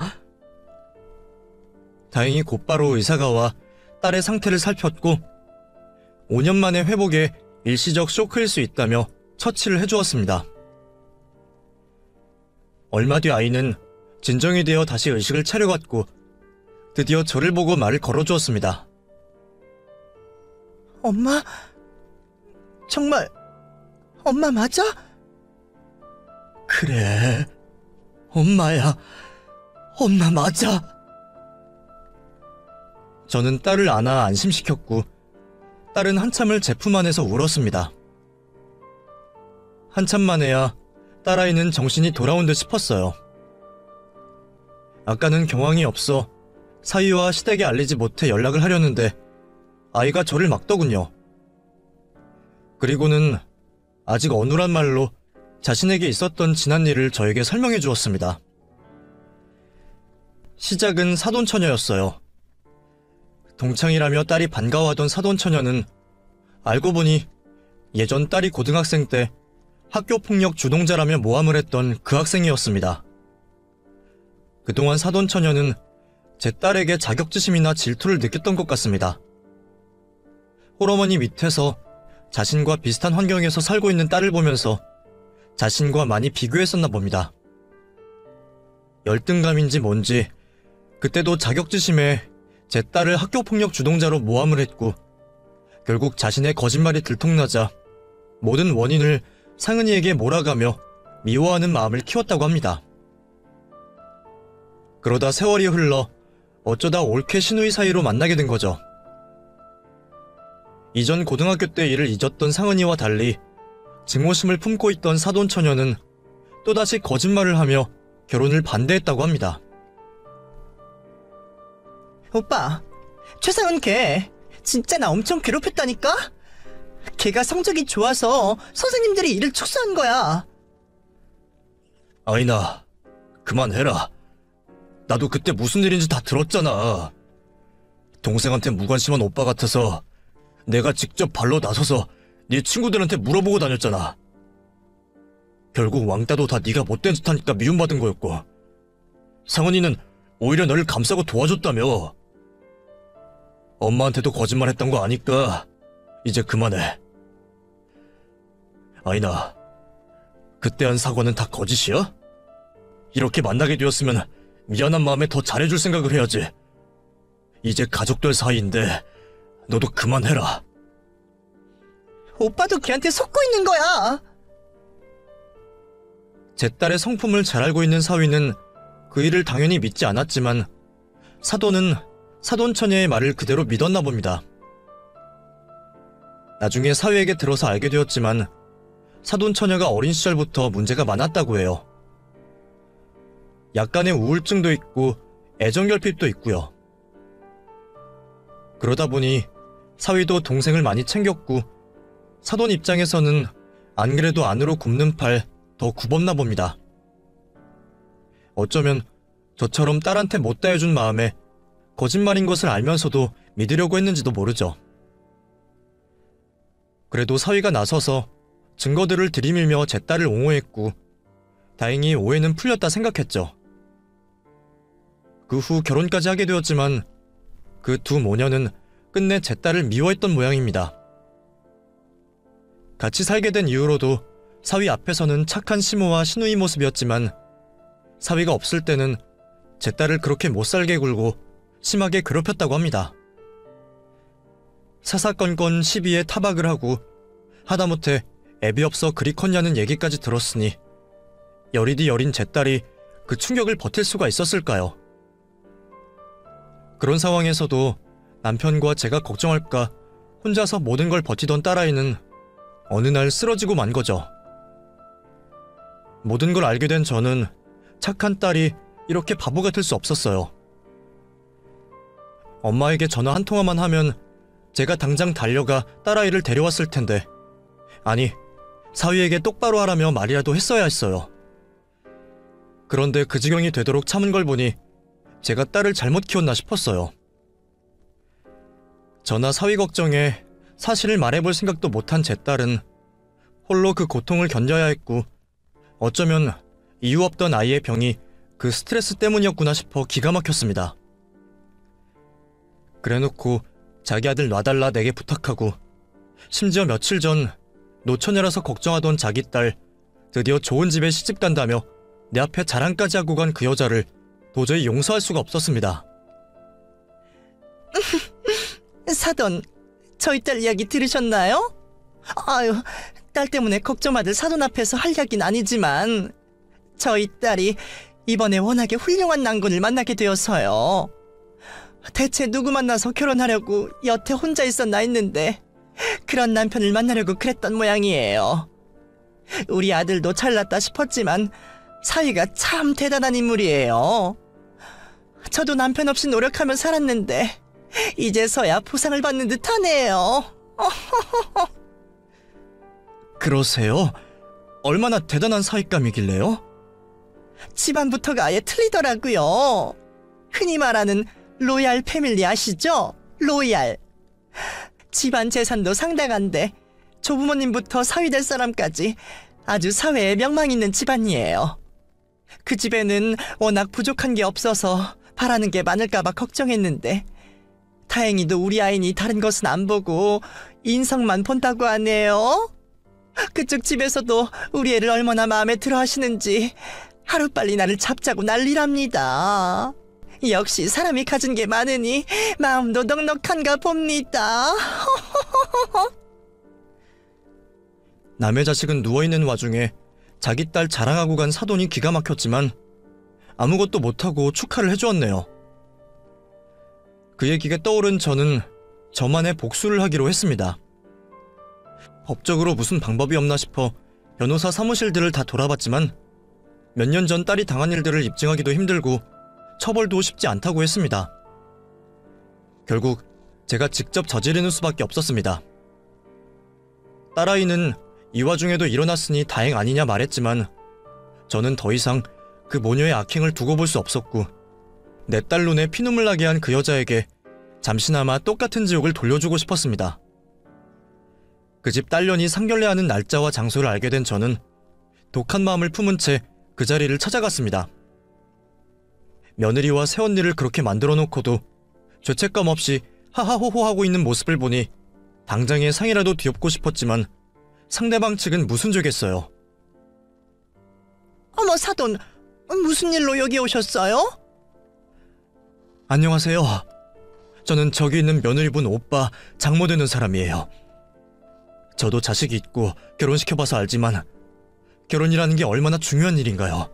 다행히 곧바로 의사가 와 딸의 상태를 살폈고 5년 만에 회복에 일시적 쇼크일 수 있다며 처치를 해주었습니다. 얼마 뒤 아이는 진정이 되어 다시 의식을 차려갔고 드디어 저를 보고 말을 걸어주었습니다. 엄마? 정말 엄마 맞아? 그래, 엄마야, 엄마 맞아. 저는 딸을 안아 안심시켰고 딸은 한참을 제 품 안에서 울었습니다. 한참 만에야 딸아이는 정신이 돌아온 듯 싶었어요. 아까는 경황이 없어 사위와 시댁에 알리지 못해 연락을 하려는데 아이가 저를 막더군요. 그리고는 아직 어눌한 말로 자신에게 있었던 지난 일을 저에게 설명해 주었습니다. 시작은 사돈처녀였어요. 동창이라며 딸이 반가워하던 사돈처녀는 알고 보니 예전 딸이 고등학생 때 학교폭력 주동자라며 모함을 했던 그 학생이었습니다. 그동안 사돈처녀는 제 딸에게 자격지심이나 질투를 느꼈던 것 같습니다. 홀어머니 밑에서 자신과 비슷한 환경에서 살고 있는 딸을 보면서 자신과 많이 비교했었나 봅니다. 열등감인지 뭔지 그때도 자격지심에 제 딸을 학교폭력 주동자로 모함을 했고 결국 자신의 거짓말이 들통나자 모든 원인을 상은이에게 몰아가며 미워하는 마음을 키웠다고 합니다. 그러다 세월이 흘러 어쩌다 옳게 신우이 사이로 만나게 된 거죠. 이전 고등학교 때 일을 잊었던 상은이와 달리 증오심을 품고 있던 사돈처녀는 또다시 거짓말을 하며 결혼을 반대했다고 합니다. 오빠, 최상은 걔 진짜 나 엄청 괴롭혔다니까? 걔가 성적이 좋아서 선생님들이 일을 축소한 거야. 아이나, 그만해라. 나도 그때 무슨 일인지 다 들었잖아. 동생한테 무관심한 오빠 같아서 내가 직접 발로 나서서 네 친구들한테 물어보고 다녔잖아. 결국 왕따도 다 네가 못된 짓 하니까 미움받은 거였고, 상은이는 오히려 너를 감싸고 도와줬다며. 엄마한테도 거짓말했던 거 아니까 이제 그만해. 아이나, 그때 한 사과는 다 거짓이야? 이렇게 만나게 되었으면 미안한 마음에 더 잘해줄 생각을 해야지. 이제 가족들 사이인데 너도 그만해라. 오빠도 걔한테 속고 있는 거야. 제 딸의 성품을 잘 알고 있는 사위는 그 일을 당연히 믿지 않았지만 사돈은 사돈처녀의 말을 그대로 믿었나 봅니다. 나중에 사위에게 들어서 알게 되었지만 사돈처녀가 어린 시절부터 문제가 많았다고 해요. 약간의 우울증도 있고 애정결핍도 있고요. 그러다 보니 사위도 동생을 많이 챙겼고 사돈 입장에서는 안 그래도 안으로 굽는 팔 더 굽었나 봅니다. 어쩌면 저처럼 딸한테 못다 해준 마음에 거짓말인 것을 알면서도 믿으려고 했는지도 모르죠. 그래도 사위가 나서서 증거들을 들이밀며 제 딸을 옹호했고 다행히 오해는 풀렸다 생각했죠. 그 후 결혼까지 하게 되었지만 그 두 모녀는 끝내 제 딸을 미워했던 모양입니다. 같이 살게 된 이후로도 사위 앞에서는 착한 시모와 시누이 모습이었지만 사위가 없을 때는 제 딸을 그렇게 못살게 굴고 심하게 괴롭혔다고 합니다. 사사건건 시비에 타박을 하고 하다못해 애비 없어 그리 컸냐는 얘기까지 들었으니 여리디 여린 제 딸이 그 충격을 버틸 수가 있었을까요? 그런 상황에서도 남편과 제가 걱정할까 혼자서 모든 걸 버티던 딸아이는 어느 날 쓰러지고 만 거죠. 모든 걸 알게 된 저는 착한 딸이 이렇게 바보 같을 수 없었어요. 엄마에게 전화 한 통화만 하면 제가 당장 달려가 딸아이를 데려왔을 텐데, 아니, 사위에게 똑바로 하라며 말이라도 했어야 했어요. 그런데 그 지경이 되도록 참은 걸 보니 제가 딸을 잘못 키웠나 싶었어요. 저나 사위 걱정에 사실을 말해볼 생각도 못한 제 딸은 홀로 그 고통을 견뎌야 했고 어쩌면 이유 없던 아이의 병이 그 스트레스 때문이었구나 싶어 기가 막혔습니다. 그래놓고 자기 아들 놔달라 내게 부탁하고 심지어 며칠 전 노처녀라서 걱정하던 자기 딸 드디어 좋은 집에 시집 간다며 내 앞에 자랑까지 하고 간 그 여자를 도저히 용서할 수가 없었습니다. 사돈, 저희 딸 이야기 들으셨나요? 아유, 딸 때문에 걱정받을 사돈 앞에서 할 이야기는 아니지만 저희 딸이 이번에 워낙에 훌륭한 남군을 만나게 되어서요. 대체 누구 만나서 결혼하려고 여태 혼자 있었나 했는데 그런 남편을 만나려고 그랬던 모양이에요. 우리 아들도 잘났다 싶었지만 사위가 참 대단한 인물이에요. 저도 남편 없이 노력하며 살았는데 이제서야 보상을 받는 듯하네요. 그러세요? 얼마나 대단한 사윗감이길래요? 집안부터가 아예 틀리더라고요. 흔히 말하는 로얄 패밀리 아시죠? 로얄. 집안 재산도 상당한데 조부모님부터 사위 될 사람까지 아주 사회에 명망 있는 집안이에요. 그 집에는 워낙 부족한 게 없어서 바라는 게 많을까봐 걱정했는데 다행히도 우리 아이니 다른 것은 안 보고 인성만 본다고 하네요. 그쪽 집에서도 우리 애를 얼마나 마음에 들어 하시는지 하루빨리 나를 잡자고 난리랍니다. 역시 사람이 가진 게 많으니 마음도 넉넉한가 봅니다. 남의 자식은 누워있는 와중에 자기 딸 자랑하고 간 사돈이 기가 막혔지만 아무것도 못하고 축하를 해주었네요. 그 얘기가 떠오른 저는 저만의 복수를 하기로 했습니다. 법적으로 무슨 방법이 없나 싶어 변호사 사무실들을 다 돌아봤지만 몇 년 전 딸이 당한 일들을 입증하기도 힘들고 처벌도 쉽지 않다고 했습니다. 결국 제가 직접 저지르는 수밖에 없었습니다. 딸아이는 이 와중에도 일어났으니 다행 아니냐 말했지만 저는 더 이상 그 모녀의 악행을 두고 볼 수 없었고 내 딸 눈에 피눈물 나게 한 그 여자에게 잠시나마 똑같은 지옥을 돌려주고 싶었습니다. 그 집 딸년이 상견례하는 날짜와 장소를 알게 된 저는 독한 마음을 품은 채 그 자리를 찾아갔습니다. 며느리와 새언니를 그렇게 만들어 놓고도 죄책감 없이 하하호호하고 있는 모습을 보니 당장에 상이라도 뒤엎고 싶었지만 상대방 측은 무슨 죄겠어요. 어머, 사돈, 무슨 일로 여기 오셨어요? 안녕하세요. 저는 저기 있는 며느리분 오빠 장모 되는 사람이에요. 저도 자식이 있고 결혼시켜봐서 알지만 결혼이라는 게 얼마나 중요한 일인가요.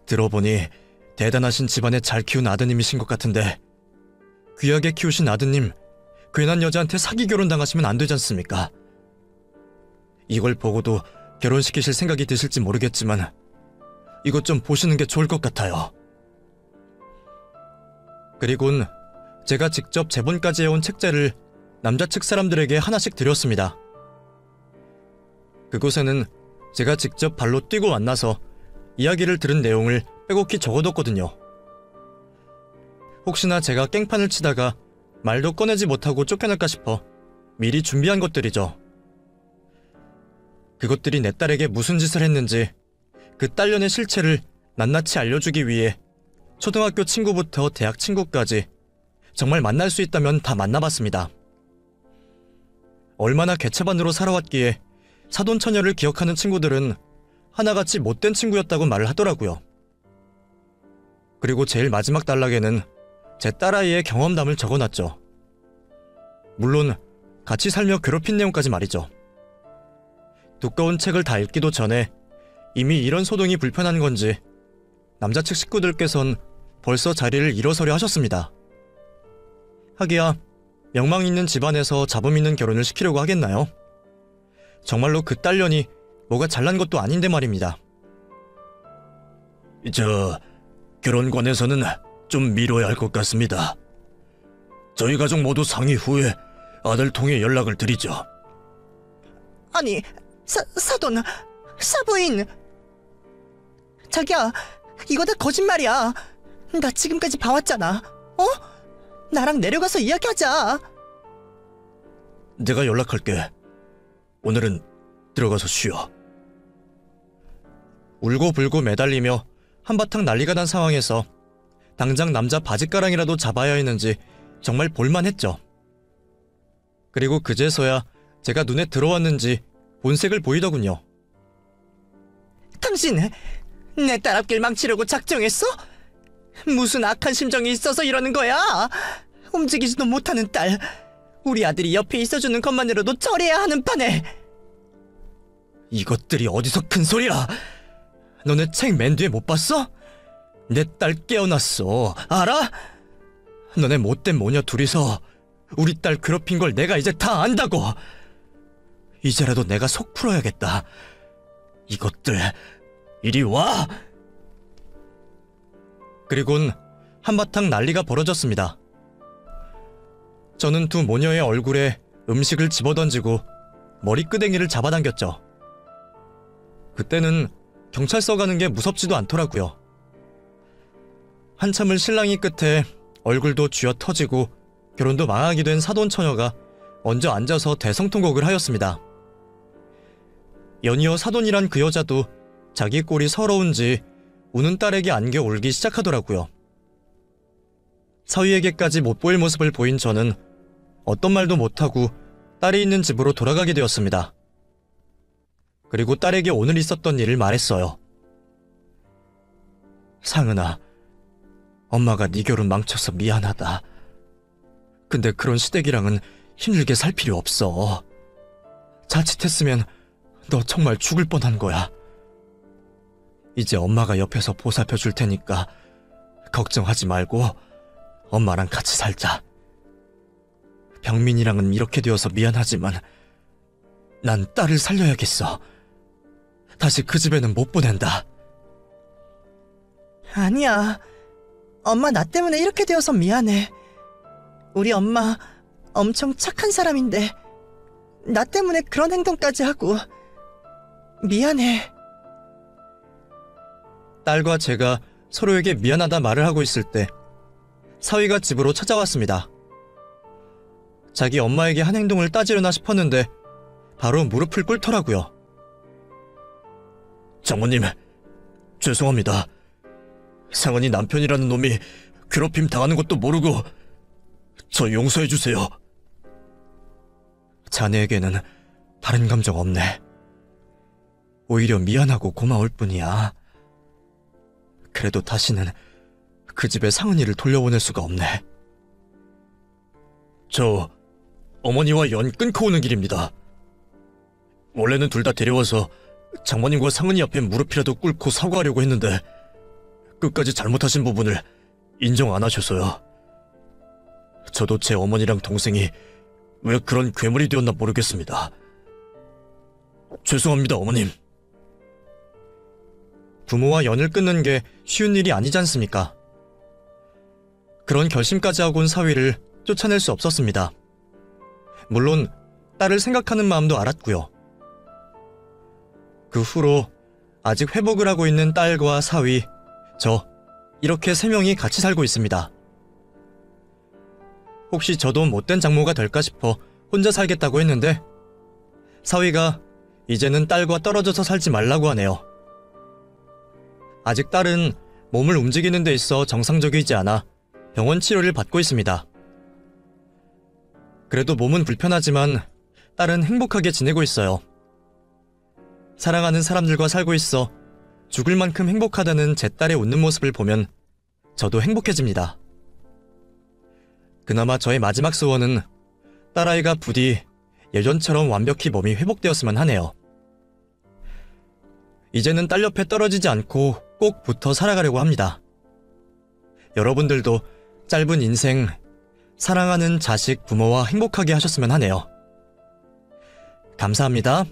들어보니 대단하신 집안에 잘 키운 아드님이신 것 같은데 귀하게 키우신 아드님 괜한 여자한테 사기 결혼 당하시면 안 되지 않습니까? 이걸 보고도 결혼시키실 생각이 드실지 모르겠지만 이것 좀 보시는 게 좋을 것 같아요. 그리곤 제가 직접 제본까지 해온 책자를 남자 측 사람들에게 하나씩 드렸습니다. 그곳에는 제가 직접 발로 뛰고 만나서 이야기를 들은 내용을 빼곡히 적어뒀거든요. 혹시나 제가 깽판을 치다가 말도 꺼내지 못하고 쫓겨날까 싶어 미리 준비한 것들이죠. 그것들이 내 딸에게 무슨 짓을 했는지 그 딸년의 실체를 낱낱이 알려주기 위해 초등학교 친구부터 대학 친구까지 정말 만날 수 있다면 다 만나봤습니다. 얼마나 개차반으로 살아왔기에 사돈처녀를 기억하는 친구들은 하나같이 못된 친구였다고 말을 하더라고요. 그리고 제일 마지막 단락에는 제 딸아이의 경험담을 적어놨죠. 물론 같이 살며 괴롭힌 내용까지 말이죠. 두꺼운 책을 다 읽기도 전에 이미 이런 소동이 불편한 건지 남자 측 식구들께선 벌써 자리를 일어서려 하셨습니다. 하기야 명망 있는 집안에서 자부 있는 결혼을 시키려고 하겠나요? 정말로 그 딸년이 뭐가 잘난 것도 아닌데 말입니다. 결혼관에서는 좀 미뤄야 할 것 같습니다. 저희 가족 모두 상의 후에 아들 통해 연락을 드리죠. 아니, 사돈, 사부인. 자기야, 이거 다 거짓말이야. 나 지금까지 봐왔잖아. 나랑 내려가서 이야기하자. 내가 연락할게. 오늘은 들어가서 쉬어. 울고불고 매달리며 한바탕 난리가 난 상황에서 당장 남자 바짓가랑이라도 잡아야 했는지 정말 볼만했죠. 그리고 그제서야 제가 눈에 들어왔는지 본색을 보이더군요. 당신, 내 딸 앞길 망치려고 작정했어? 무슨 악한 심정이 있어서 이러는 거야? 움직이지도 못하는 딸, 우리 아들이 옆에 있어주는 것만으로도 처리해야 하는 판에. 이것들이 어디서 큰 소리야? 너네 책 맨 뒤에 못 봤어? 내 딸 깨어났어, 알아? 너네 못된 모녀 둘이서 우리 딸 괴롭힌 걸 내가 이제 다 안다고. 이제라도 내가 속 풀어야겠다. 이것들 이리 와. 그리곤 한바탕 난리가 벌어졌습니다. 저는 두 모녀의 얼굴에 음식을 집어던지고 머리끄댕이를 잡아당겼죠. 그때는 경찰서 가는 게 무섭지도 않더라고요. 한참을 실랑이 끝에 얼굴도 쥐어 터지고 결혼도 망하게 된 사돈처녀가 먼저 앉아서 대성통곡을 하였습니다. 연이어 사돈이란 그 여자도 자기 꼴이 서러운지 우는 딸에게 안겨 울기 시작하더라고요. 서희에게까지 못 보일 모습을 보인 저는 어떤 말도 못하고 딸이 있는 집으로 돌아가게 되었습니다. 그리고 딸에게 오늘 있었던 일을 말했어요. 상은아, 엄마가 네 결혼 망쳐서 미안하다. 근데 그런 시댁이랑은 힘들게 살 필요 없어. 자칫했으면 너 정말 죽을 뻔한 거야. 이제 엄마가 옆에서 보살펴 줄 테니까 걱정하지 말고 엄마랑 같이 살자. 병민이랑은 이렇게 되어서 미안하지만 난 딸을 살려야겠어. 다시 그 집에는 못 보낸다. 아니야. 엄마 나 때문에 이렇게 되어서 미안해. 우리 엄마 엄청 착한 사람인데 나 때문에 그런 행동까지 하고 미안해. 딸과 제가 서로에게 미안하다 말을 하고 있을 때 사위가 집으로 찾아왔습니다. 자기 엄마에게 한 행동을 따지려나 싶었는데 바로 무릎을 꿇더라고요. 장모님, 죄송합니다. 상은이 남편이라는 놈이 괴롭힘 당하는 것도 모르고 저 용서해주세요. 자네에게는 다른 감정 없네. 오히려 미안하고 고마울 뿐이야. 그래도 다시는 그 집에 상은이를 돌려보낼 수가 없네. 저 어머니와 연 끊고 오는 길입니다. 원래는 둘 다 데려와서 장모님과 상은이 앞에 무릎이라도 꿇고 사과하려고 했는데 끝까지 잘못하신 부분을 인정 안 하셔서요. 저도 제 어머니랑 동생이 왜 그런 괴물이 되었나 모르겠습니다. 죄송합니다, 어머님. 부모와 연을 끊는 게 쉬운 일이 아니지 않습니까? 그런 결심까지 하고 온 사위를 쫓아낼 수 없었습니다. 물론 딸을 생각하는 마음도 알았고요. 그 후로 아직 회복을 하고 있는 딸과 사위, 저 이렇게 3명이 같이 살고 있습니다. 혹시 저도 못된 장모가 될까 싶어 혼자 살겠다고 했는데 사위가 이제는 딸과 떨어져서 살지 말라고 하네요. 아직 딸은 몸을 움직이는 데 있어 정상적이지 않아 병원 치료를 받고 있습니다. 그래도 몸은 불편하지만 딸은 행복하게 지내고 있어요. 사랑하는 사람들과 살고 있어 죽을 만큼 행복하다는 제 딸의 웃는 모습을 보면 저도 행복해집니다. 그나마 저의 마지막 소원은 딸아이가 부디 예전처럼 완벽히 몸이 회복되었으면 하네요. 이제는 딸 옆에 떨어지지 않고 꼭 붙어 살아가려고 합니다. 여러분들도 짧은 인생 사랑하는 자식, 부모와 행복하게 하셨으면 하네요. 감사합니다.